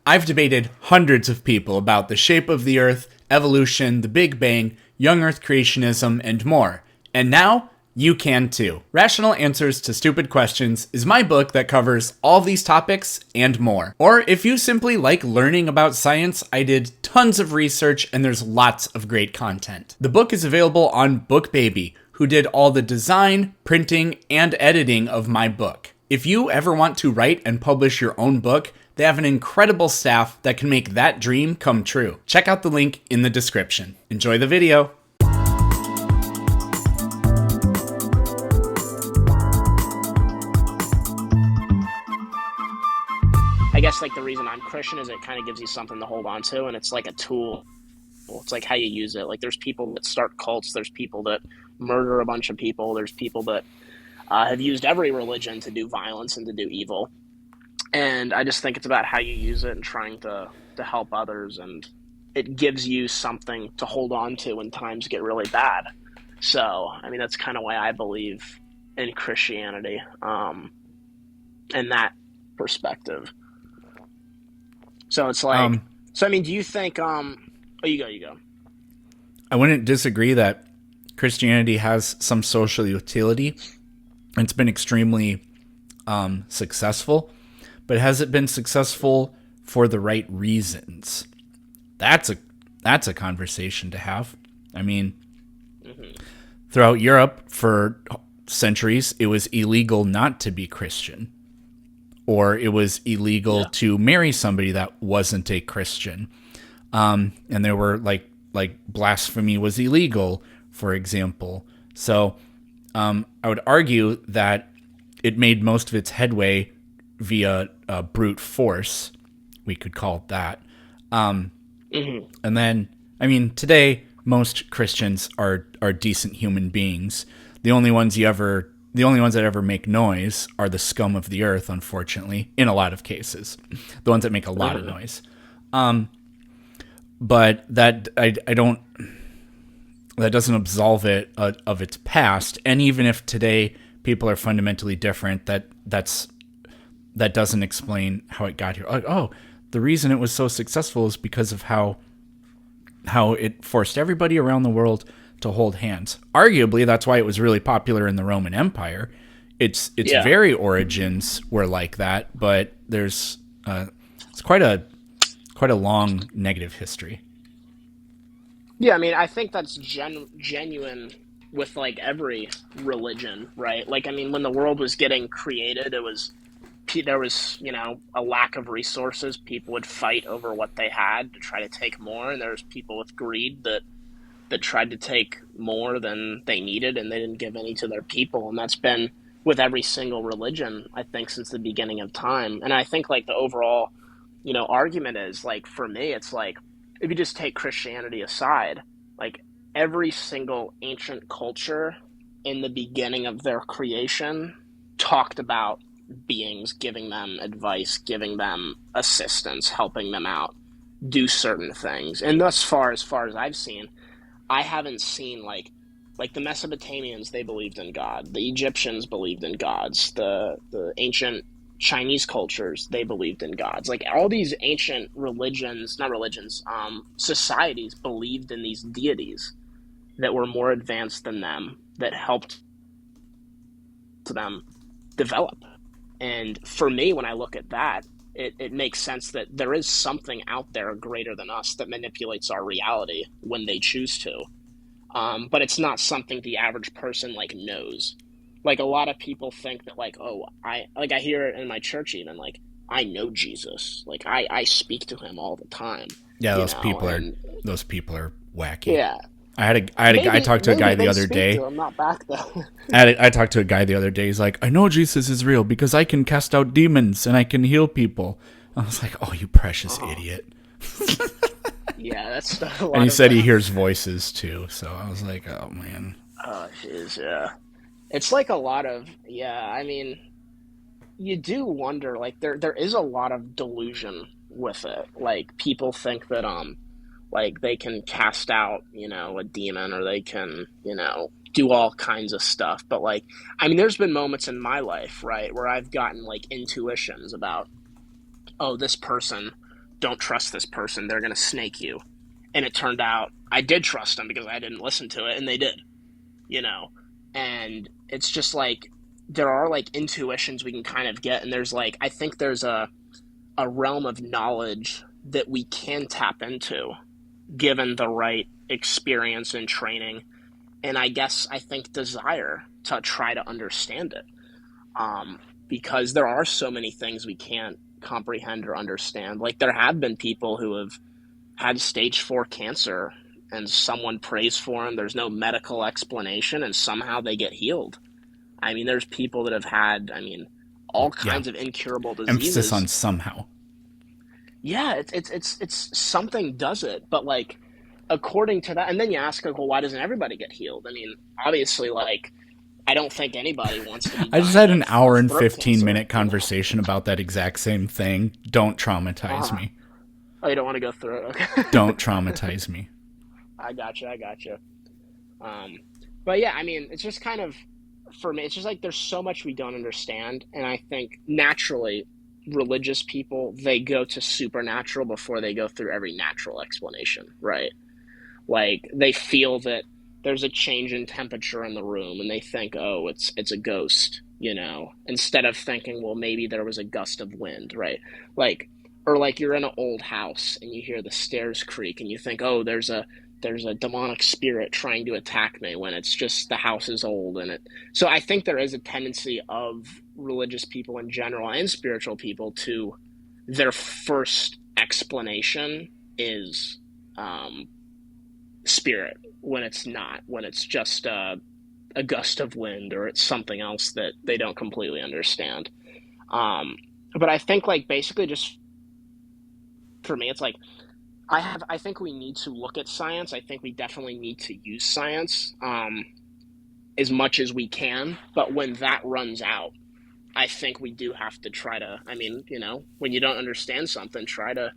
I've debated hundreds of people about the shape of the Earth, evolution, the Big Bang, young Earth creationism, and more. And now, you can too. Rational Answers to Stupid Questions is my book that covers all these topics and more. Or if you simply like learning about science, I did tons of research and there's lots of great content. The book is available on BookBaby, who did all the design, printing, and editing of my book. If you ever want to write and publish your own book, they have an incredible staff that can make that dream come true. Check out the link in the description. Enjoy the video. I guess like the reason I'm Christian is it kind of gives you something to hold on to, and it's like a tool. It's like how you use it. Like there's people that start cults, there's people that murder a bunch of people, there's people that have used every religion to do violence and to do evil. And I just think it's about how you use it and trying to help others, and it gives you something to hold on to when times get really bad. So, I mean, that's kind of why I believe in Christianity, in that perspective. So it's like, so I mean, do you think, oh, you go. I wouldn't disagree that Christianity has some social utility. It's been extremely successful, but has it been successful for the right reasons? That's a conversation to have. I mean, throughout Europe for centuries, it was illegal not to be Christian, or it was illegal to marry somebody that wasn't a Christian. And there were like blasphemy was illegal, for example. So I would argue that it made most of its headway via brute force, we could call it that. And then, I mean, today most Christians are decent human beings. The only ones that ever make noise are the scum of the earth, unfortunately, in a lot of cases. The ones that make a lot of noise. But that that doesn't absolve it of its past. And even if today people are fundamentally different, that doesn't explain how it got here. Like, oh, the reason it was so successful is because of how it forced everybody around the world to hold hands. Arguably, that's why it was really popular in the Roman Empire. Its very origins were like that, but there's it's quite a long negative history. Yeah, I mean, I think that's genuine with like every religion, right? Like, I mean, when the world was getting created, there was a lack of resources. People would fight over what they had to try to take more, and there was people with greed that tried to take more than they needed, and they didn't give any to their people. And that's been with every single religion, I think, since the beginning of time. And I think like the overall, argument is like, for me, it's like, if you just take Christianity aside, like every single ancient culture in the beginning of their creation talked about beings, giving them advice, giving them assistance, helping them out, do certain things. And thus far as I've seen, I haven't seen like the Mesopotamians, they believed in God. The Egyptians believed in gods. The ancient Chinese cultures, they believed in gods. Like all these ancient societies believed in these deities that were more advanced than them, that helped them develop. And for me, when I look at that, it makes sense that there is something out there greater than us that manipulates our reality when they choose to. But it's not something the average person like knows. Like a lot of people think that like, oh, I hear it in my church even, like, I know Jesus. Like I speak to him all the time. Yeah, those people are wacky. Yeah. I talked to a guy the other day. I'm not back though. I talked to a guy the other day. He's like, I know Jesus is real because I can cast out demons and I can heal people. I was like, oh, you precious idiot. Yeah, that's a lot. And he said he hears voices too. So I was like, oh man. Oh, jeez, yeah. It's like a lot of, I mean, you do wonder, like there is a lot of delusion with it. Like people think that like they can cast out, a demon, or they can, do all kinds of stuff. But like, I mean, there's been moments in my life, right, where I've gotten like intuitions about, oh, this person don't trust this person, they're going to snake you. And it turned out I did trust them because I didn't listen to it, and they did, you know. And it's just like there are like intuitions we can kind of get, and there's like I think there's a realm of knowledge that we can tap into given the right experience and training, and I think desire to try to understand it. Because there are so many things we can't comprehend or understand. Like there have been people who have had stage 4 cancer and someone prays for them. There's no medical explanation and somehow they get healed. I mean, there's people that have had, I mean, all Yeah. kinds of incurable Emphasis on diseases. somehow. Yeah, it's something does it, but like according to that, and then you ask like, well, why doesn't everybody get healed? I mean, obviously, like I don't think anybody wants to be I just dying had an hour of and throat 15 cancer, minute conversation about that exact same thing. Don't traumatize Uh-huh. me. Oh, you don't want to go through it? Okay. Don't traumatize me. I got you. I got you. Um, but yeah, I mean, it's just kind of for me. It's just like there's so much we don't understand, and I think naturally, religious people they go to supernatural before they go through every natural explanation, right? Like they feel that there's a change in temperature in the room, and they think, oh, it's a ghost, you know, instead of thinking, well, maybe there was a gust of wind, right? Like, or like you're in an old house and you hear the stairs creak, and you think, oh, there's a demonic spirit trying to attack me when it's just the house is old and it. So I think there is a tendency of religious people in general and spiritual people to their first explanation is um, spirit when it's not, when it's just a gust of wind or it's something else that they don't completely understand. Um, but I think like basically just for me, it's like I think we need to look at science. I think we definitely need to use science as much as we can. But when that runs out, I think we do have to try to. I mean, you know, when you don't understand something, try to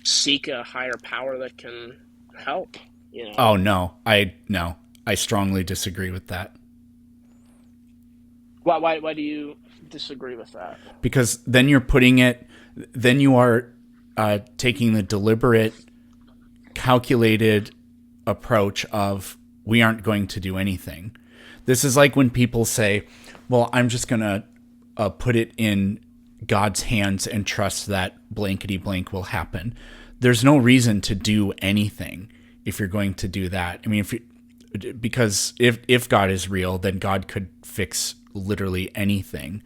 seek a higher power that can help. You know, Oh no. No. I strongly disagree with that. why do you disagree with that? Because then you're putting it, then you are taking the deliberate, calculated approach of we aren't going to do anything. This is like when people say, well, I'm just going to put it in God's hands and trust that blankety blank will happen. There's no reason to do anything if you're going to do that. I mean, because if God is real, then God could fix literally anything.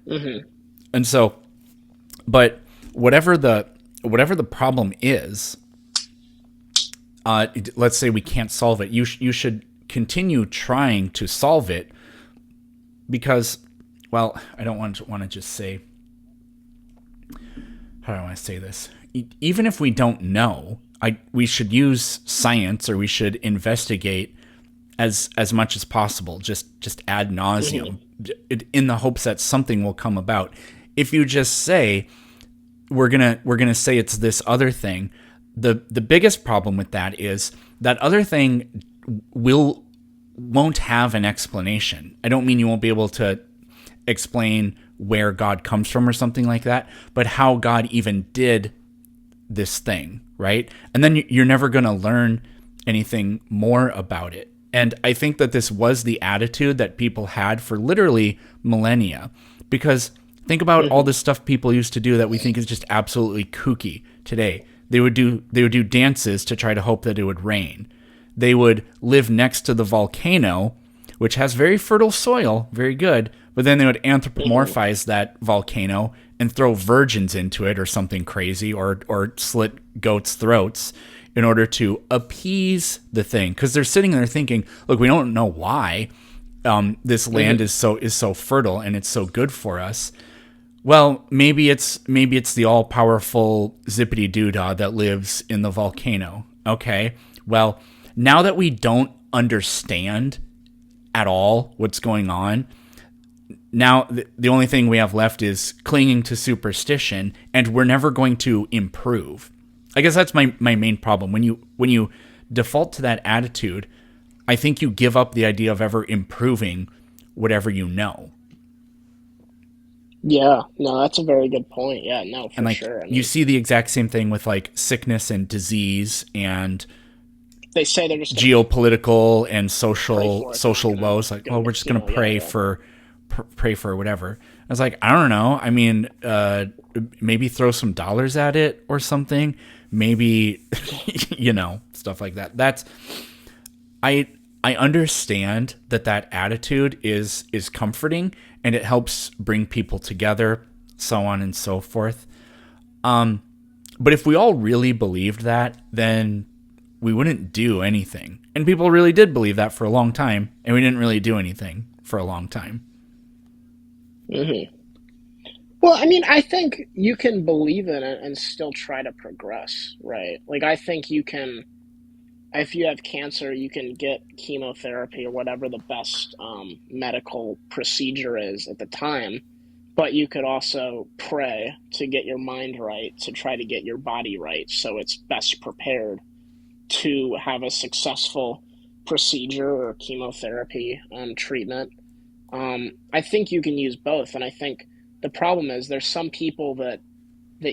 Hmm. And so, but whatever the problem is, let's say we can't solve it. You should continue trying to solve it because, well, I don't want to just say. How do I want to say this? Even if we don't know, we should use science or we should investigate as much as possible, just ad Hmm. nauseum, in the hopes that something will come about. If you just say we're gonna say it's this other thing, the biggest problem with that is that other thing will won't have an explanation. I don't mean you won't be able to explain where God comes from or something like that, but how God even did this thing, right? And then you're never going to learn anything more about it. And I think that this was the attitude that people had for literally millennia. Because think about all Hmm. this stuff people used to do that we think is just absolutely kooky today. They would do dances to try to hope that it would rain. They would live next to the volcano, which has very fertile soil, very good, but then they would Hmm. anthropomorphize that volcano and throw virgins into it or something crazy, or slit goats' throats in order to appease the thing, because they're sitting there thinking, look, we don't know why this land Hmm. is so fertile and it's so good for us. Well, maybe it's the all powerful zippity doodah that lives in the volcano. Okay, well, now that we don't understand at all what's going on, now the only thing we have left is clinging to superstition, and we're never going to improve. I guess that's my main problem. When you default to that attitude, I think you give up the idea of ever improving whatever you know. Yeah, no, that's a very good point. Yeah, no, And for like sure. I you mean, see the exact same thing with like sickness and disease and they say they're just gonna geopolitical and pray social for it's not social gonna woes. Like, well, we're just gonna Yeah, yeah. pray for whatever. I was like, I don't know. I mean, maybe throw some dollars at it or something. Maybe, stuff like that. I I understand that attitude is comforting and it helps bring people together, so on and so forth. But if we all really believed that, then we wouldn't do anything. And people really did believe that for a long time, and we didn't really do anything for a long time. Hmm. Well, I mean, I think you can believe in it and still try to progress, right? Like, I think you can, if you have cancer, you can get chemotherapy or whatever the best medical procedure is at the time. But you could also pray to get your mind right, to try to get your body right, so it's best prepared to have a successful procedure or chemotherapy treatment. I think you can use both, and I think the problem is there's some people that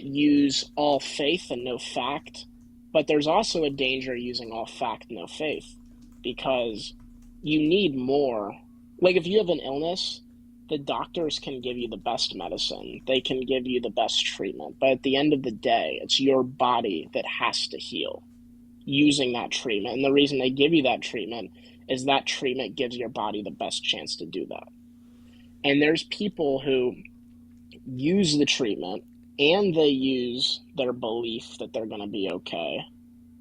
use all faith and no fact, but there's also a danger using all fact and no faith because you need more. Like if you have an illness, the doctors can give you the best medicine, they can give you the best treatment, but at the end of the day, it's your body that has to heal using that treatment. And the reason they give you that treatment is that treatment gives your body the best chance to do that. And there's people who use the treatment and they use their belief that they're going to be okay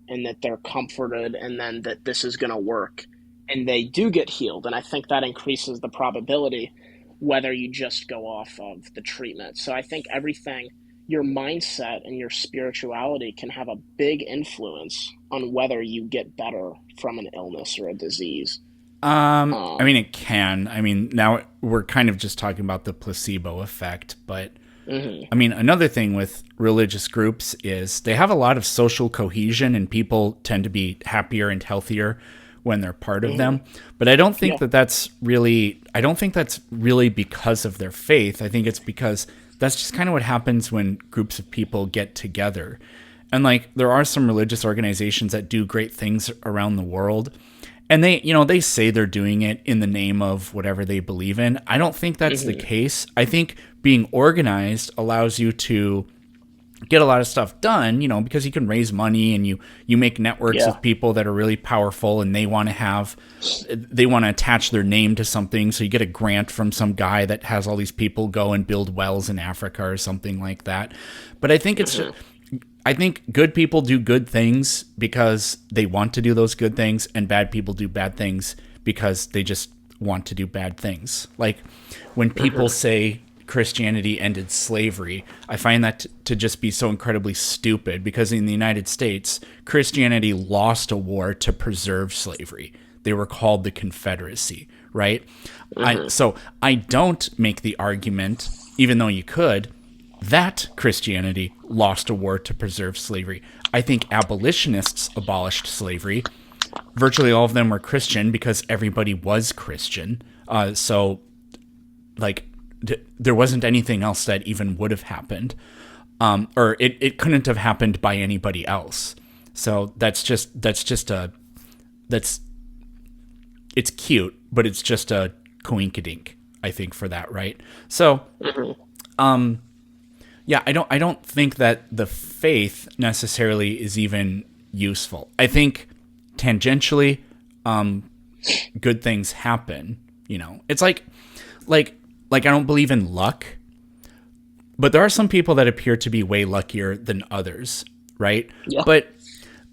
and that they're comforted and then that this is going to work and they do get healed. And I think that increases the probability whether you just go off of the treatment. So I think everything, your mindset and your spirituality can have a big influence on whether you get better from an illness or a disease. I mean, um, it can. I mean, now we're kind of just talking about the placebo effect, but mhm. I mean, another thing with religious groups is they have a lot of social cohesion and people tend to be happier and healthier when they're part of Mhm. them. But Yeah. I don't think that's really because of their faith. I think it's because that's just kind of what happens when groups of people get together. And like there are some religious organizations that do great things around the world, and they say they're doing it in the name of whatever they believe in. I don't think that's the Mhm. case. I think being organized allows you to get a lot of stuff done, because you can raise money and you make networks Yeah. of people that are really powerful and they want to attach their name to something, so you get a grant from some guy that has all these people go and build wells in Africa or something like that. But Mhm. I think good people do good things because they want to do those good things, and bad people do bad things because they just want to do bad things. Like when people Mhm. say Christianity ended slavery, I find that to just be so incredibly stupid because in the United States, Christianity lost a war to preserve slavery. They were called the Confederacy, right? Mhm. So I don't make the argument, even though you could, that Christianity lost a war to preserve slavery. I think abolitionists abolished slavery. Virtually all of them were Christian because everybody was Christian. So, like, there wasn't anything else that even would have happened. Or it couldn't have happened by anybody else. So that's it's cute, but it's just a coinkydink, I think, for that, right? So Mhm. yeah, I don't think that the faith necessarily is even useful. I think tangentially, good things happen. It's like like I don't believe in luck, but there are some people that appear to be way luckier than others, right? Yeah.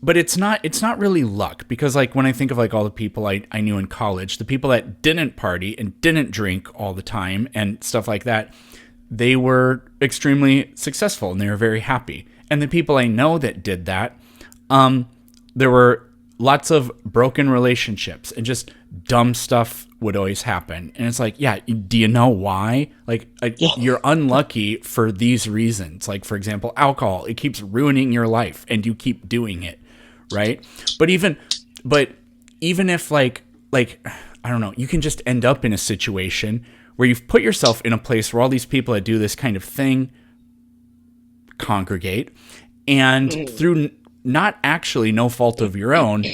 But it's not really luck because like when I think of like all the people I knew in college, the people that didn't party and didn't drink all the time and stuff like that, they were extremely successful and they were very happy. And the people I know that did that, there were lots of broken relationships and just dumb stuff would always happen. And it's like, yeah, do you know why? Like Yeah. you're unlucky for these reasons. Like for example, alcohol, it keeps ruining your life and you keep doing it, right? But even if like I don't know, you can just end up in a situation where you've put yourself in a place where all these people that do this kind of thing congregate, and through not actually no fault of your own,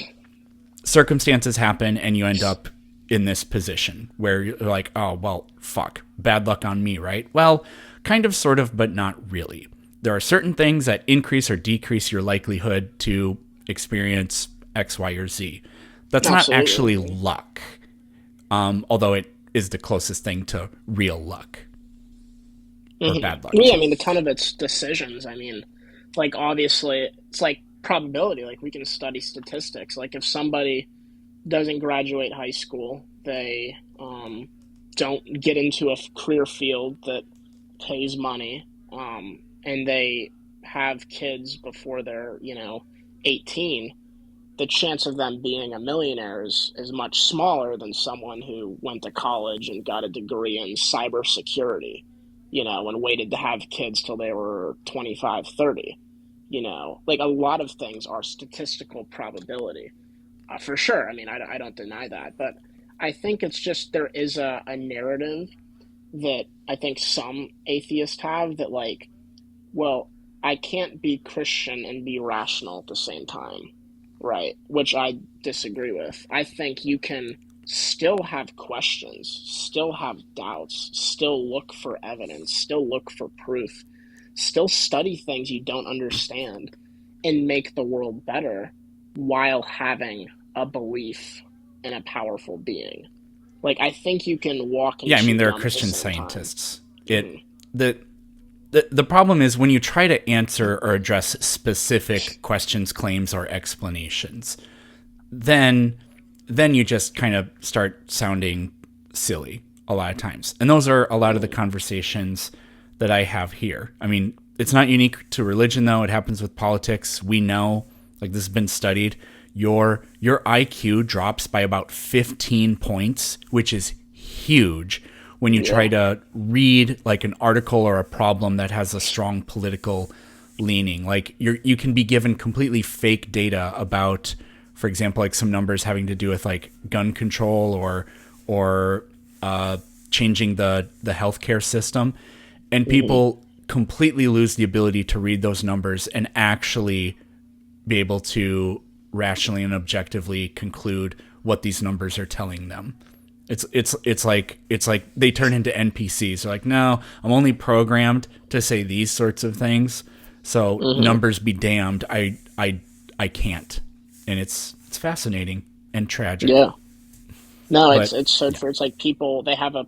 circumstances happen and you end up in this position where you're like, oh, well, fuck, bad luck on me, right? Well, kind of, sort of, but not really. There are certain things that increase or decrease your likelihood to experience X, Y, or Z. That's Absolutely. not actually luck, although it is the closest thing to real luck or bad luck. Yeah, I mean, a ton of it's decisions. I mean, like, obviously, it's like probability. Like, we can study statistics. Like, if somebody doesn't graduate high school, they don't get into a career field that pays money, and they have kids before they're, 18, the chance of them being a millionaire is much smaller than someone who went to college and got a degree in cybersecurity, and waited to have kids till they were 25, 30. Like, a lot of things are statistical probability, for sure. I mean, I don't deny that. But I think it's just there is a narrative that I think some atheists have that, like, well, I can't be Christian and be rational at the same time, right? Which I disagree with. I think you can still have questions, still have doubts, still look for evidence, still look for proof, still study things you don't understand, and make the world better while having a belief in a powerful being. Like, I think you can walk and Yeah, I mean, chew there are gum at the Christian same scientists. time. The problem is when you try to answer or address specific questions, claims, or explanations, then you just kind of start sounding silly a lot of times. And those are a lot of the conversations that I have here. I mean, it's not unique to religion, though. It happens with politics. We know, like, this has been studied. Your IQ drops by about 15 points, which is huge when you try to read, like, an article or a problem that has a strong political leaning. Like, you can be given completely fake data about, for example, like some numbers having to do with, like, gun control or changing the healthcare system, and people completely lose the ability to read those numbers and actually be able to rationally and objectively conclude what these numbers are telling them. It's like they turn into NPCs. They're like, no, I'm only programmed to say these sorts of things. So numbers be damned. I can't. And it's fascinating and tragic. Yeah. No, But it's so true. It's like people, they have a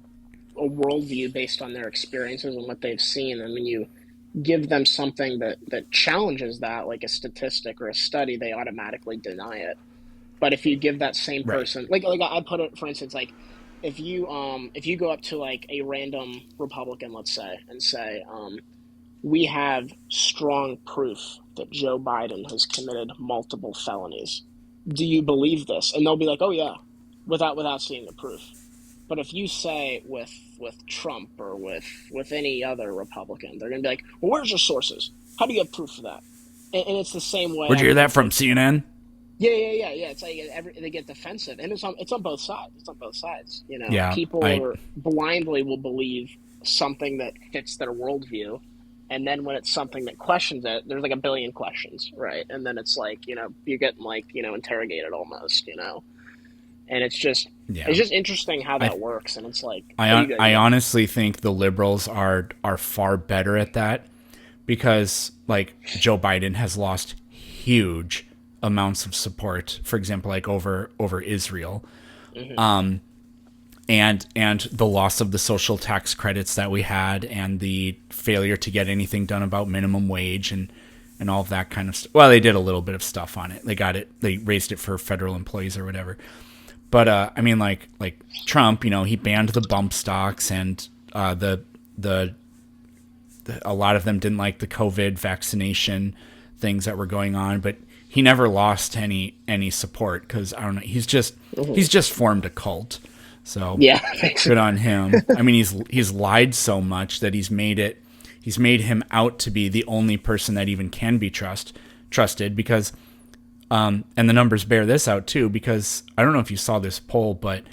worldview based on their experiences and what they've seen. And when you give them something that challenges that, like a statistic or a study, they automatically deny it. But if you give that same right. person, like I put it, for instance, like, if you go up to, like, a random Republican, let's say, and say, we have strong proof that Joe Biden has committed multiple felonies. Do you believe this? And they'll be like, oh yeah, without seeing the proof. But if you say with Trump or with any other Republican, they're gonna be like, well, where's your sources? How do you have proof of that? And it's the same way. Where'd you hear that from? CNN? Yeah. It's like they get defensive, and it's on both sides. It's on both sides. Yeah. People are blindly will believe something that fits their worldview, and then when it's something that questions it, there's like a billion questions, right? And then it's like, you're getting, like, interrogated almost, and it's just interesting how that works. And it's like, I honestly think the liberals are far better at that, because, like, Joe Biden has lost huge amounts of support, for example, like over Israel, and the loss of the social tax credits that we had, and the failure to get anything done about minimum wage and all of that kind of stuff. Well, they did a little bit of stuff on it. They raised it for federal employees or whatever. But I mean, like Trump, he banned the bump stocks, and a lot of them didn't like the COVID vaccination things that were going on, but he never lost any support, because, I don't know, he's just formed a cult. So yeah, good on him. I mean, he's lied so much that he's made him out to be the only person that even can be trusted, because and the numbers bear this out too, because I don't know if you saw this poll, but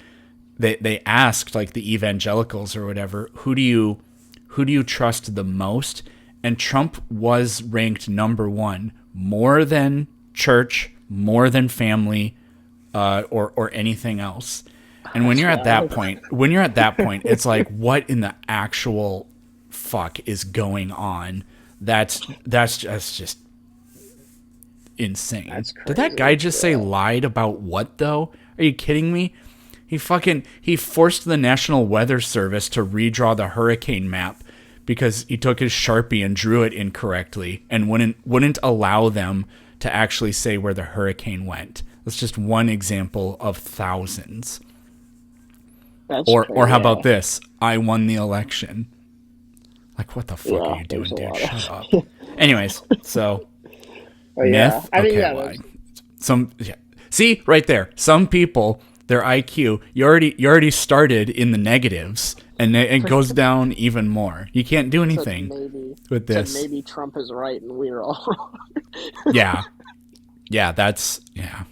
they asked like the evangelicals or whatever, who do you trust the most? And Trump was ranked number one, more than church, more than family, or anything else. And when you're at that point, it's like, what in the actual fuck is going on? That's just insane. That's Did that crazy. guy just say lied about what though? Are you kidding me? He forced the National Weather Service to redraw the hurricane map because he took his Sharpie and drew it incorrectly and wouldn't allow them to actually say where the hurricane went. That's just one example of thousands. That's Or how crazy. about this? I won the election. Like, what the fuck are Yeah, you there's doing, a dude? lot Shut of. up. Anyways, so But yeah, myth. I mean, Okay, yeah, well, yeah. See right there. Some people, their IQ, you already started in the negatives, and it goes down even more. You can't do said anything maybe with said this. maybe Trump is right and we're all wrong. Yeah, yeah. That's yeah.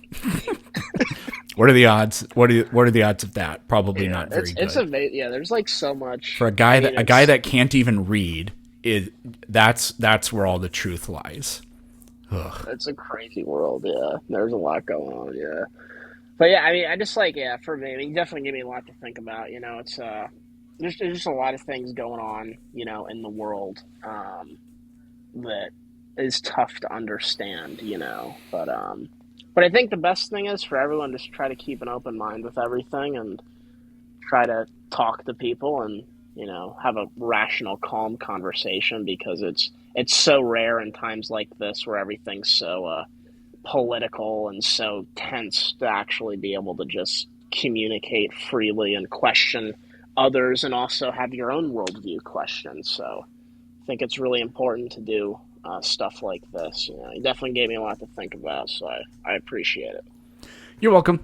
What are the odds? What are the odds of that? Probably not very It's good. amazing. Yeah, there's like so much. For a I guy mean, that can't even read, that's where all the truth lies. Ugh. it's a crazy world. Yeah, there's a lot going on. Yeah, but yeah, I mean, I just like yeah, for me, I mean, definitely give me a lot to think about. You know, it's there's just a lot of things going on. You know, in the world that is tough to understand. You know, but I think the best thing is for everyone to just try to keep an open mind with everything and try to talk to people and have a rational calm conversation because it's so rare in times like this where everything's so political and so tense to actually be able to just communicate freely and question others and also have your own worldview questioned. So I think it's really important to do stuff like this. You definitely gave me a lot to think about, so I appreciate it. You're welcome.